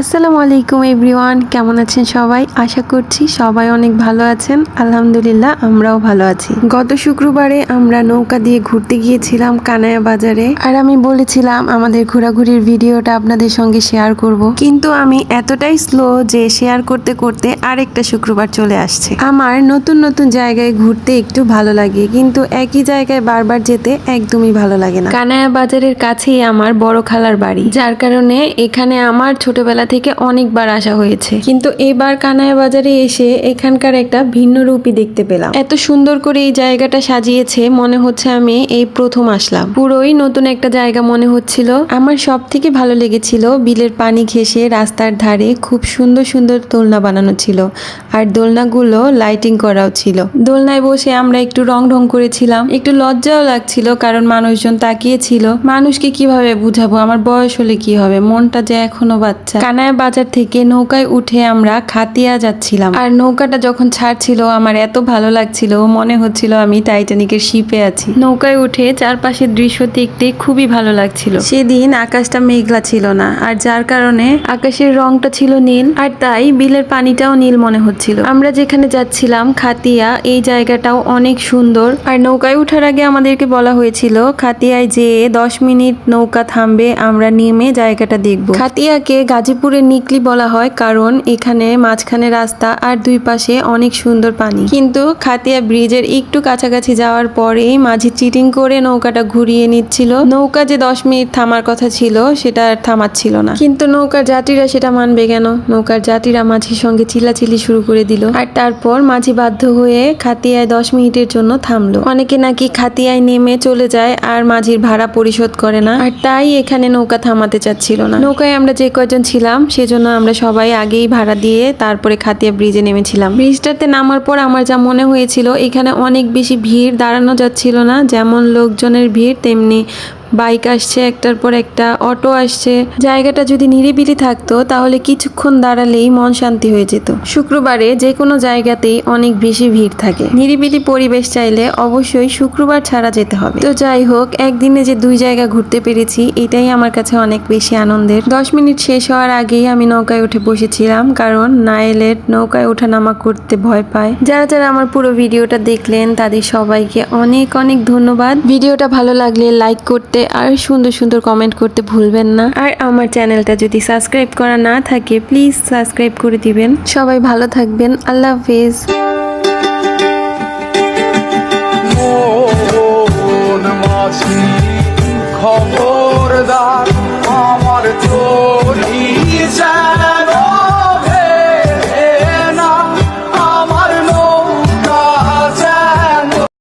আসসালামু আলাইকুম এভরিওয়ান, কেমন আছেন সবাই? আশা করছি সবাই অনেক ভালো আছেন। আলহামদুলিল্লাহ, আমরাও ভালো আছি। গত শুক্রবারে আমরা নৌকা দিয়ে ঘুরতে গিয়েছিলাম কানায়া বাজারে, আর আমি বলেছিলাম আমাদের ঘোরাঘুরির ভিডিওটা আপনাদের সঙ্গে শেয়ার করব, কিন্তু আমি এতটাই স্লো যে শেয়ার করতে করতে আরেকটা শুক্রবার চলে আসছে। আমার নতুন নতুন জায়গায় ঘুরতে একটু ভালো লাগে, কিন্তু একই জায়গায় বারবার যেতে একদমই ভালো লাগে না। কানায়া বাজারের কাছেই আমার বড় খালার বাড়ি, যার কারণে এখানে আমার ছোটবেলা থেকে অনেকবার আসা হয়েছে। কিন্তু এবার কানায়া বাজারে এসে এখানকার একটা ভিন্ন রূপই দেখতে পেলাম। এত সুন্দর করে এই জায়গাটা সাজিয়েছে, মনে হচ্ছে আমি এই প্রথম আসলাম। পুরোই নতুন একটা জায়গা মনে হচ্ছিল। আমার সব থেকে ভালো লেগেছিল বিলের পানি ঘেঁষে রাস্তার ধারে খুব সুন্দর সুন্দর দোলনা বানানো ছিল, আর দোলনাগুলো লাইটিং করাও ছিল। দোলনায় বসে আমরা একটু রং ঢং করেছিলাম, একটু লজ্জাও লাগছিল কারণ মানুষজন তাকিয়েছিল। মানুষকে কিভাবে বুঝাবো, আমার বয়স হলে কি হবে, মনটা যে এখনো বাচ্চা। কানায়া বাজার থেকে নৌকায় উঠে আমরা খাতিয়া যাচ্ছিলাম, আর নৌকাটা যখন ছাড়ছিল আমার এত ভালো লাগছিল, মনে হচ্ছিল আমি টাইটানিকের শিপে আছি। নৌকায় উঠে চারপাশের দৃশ্য দেখতে খুবই ভালো লাগছিল। সেদিন আকাশটা মেঘলা ছিল না, আর যার কারণে আকাশের রংটা ছিল নীল, আর তাই বিলের পানিটাও নীল মনে হচ্ছিল। আমরা যেখানে যাচ্ছিলাম খাতিয়া, এই জায়গাটাও অনেক সুন্দর। আর নৌকায় উঠার আগে আমাদেরকে বলা হয়েছিল খাতিয়ায় যেয়ে 10 মিনিট নৌকা থামবে, আমরা নেমে জায়গাটা দেখব। খাতিয়াকে গাজীপুরের নিকলি বলা হয় কারণ এখানে মাঝখানে রাস্তা আর দুই পাশে অনেক সুন্দর পানি। কিন্তু খাতিয়া ব্রিজের একটু কাছাকাছি যাওয়ার পরেই মাঝি চিটিং করে নৌকাটা ঘুরিয়ে নিচ্ছিল। নৌকা যে 10 মিনিট থামার কথা ছিল সেটা আর থামাচ্ছিল না। কিন্তু নৌকার যাত্রীরা সেটা মানবে কেন? নৌকার যাত্রীরা মাঝির সঙ্গে চিল্লাচিল্লি শুরু করে দিল, আর তারপর মাঝি বাধ্য হয়ে খাতিয়ায় 10 মিনিটের জন্য থামলো। অনেকে নাকি খাতিয়ায় নেমে চলে যায় আর মাঝির ভাড়া পরিশোধ করে না, আর তাই এখানে নৌকা থামাতে চাচ্ছিল না। নৌকায় আমরা যে কয়জন ছিলাম সেজন্য আমরা সবাই আগেই ভাড়া দিয়ে তারপরে খাতিয়া ব্রিজে নেমেছিলাম। ব্রিজটাতে নামার পর আমার যা মনে হয়েছিল, এখানে অনেক বেশি ভিড়, দাঁড়ানো যাচ্ছিল না। যেমন লোকজনের ভিড়, তেমনি বাইক আসছে একটার পর একটা, অটো আসছে। জায়গাটা যদি নিরিবিলি থাকতো তাহলে কিছুক্ষণ দাঁড়ালেই মন শান্তি হয়ে যেত। শুক্রবারে যে কোনো জায়গাতেই অনেক বেশি ভিড় থাকে। নিরিবিলি পরিবেশ চাইলে অবশ্যই শুক্রবার ছাড়া যেতে হবে। তো যাই হোক, একদিনে যে 2 জায়গা ঘুরতে পেরেছি এটাই আমার কাছে অনেক বেশি আনন্দের। 10 মিনিট শেষ হওয়ার আগেই আমি নৌকায় উঠে বসেছিলাম, কারণ নাইলের নৌকায় ওঠানামা করতে ভয় পায়। যারা যারা আমার পুরো ভিডিওটা দেখলেন তাদের সবাইকে অনেক অনেক ধন্যবাদ। ভিডিওটা ভালো লাগলে লাইক করতে আর সুন্দর সুন্দর কমেন্ট করতে ভুলবেন না। আর আমার চ্যানেলটা যদি সাবস্ক্রাইব করা না থাকে প্লিজ সাবস্ক্রাইব করে দিবেন। সবাই ভালো থাকবেন, আল্লাহ হাফেজ। খবরদার আমার চোখ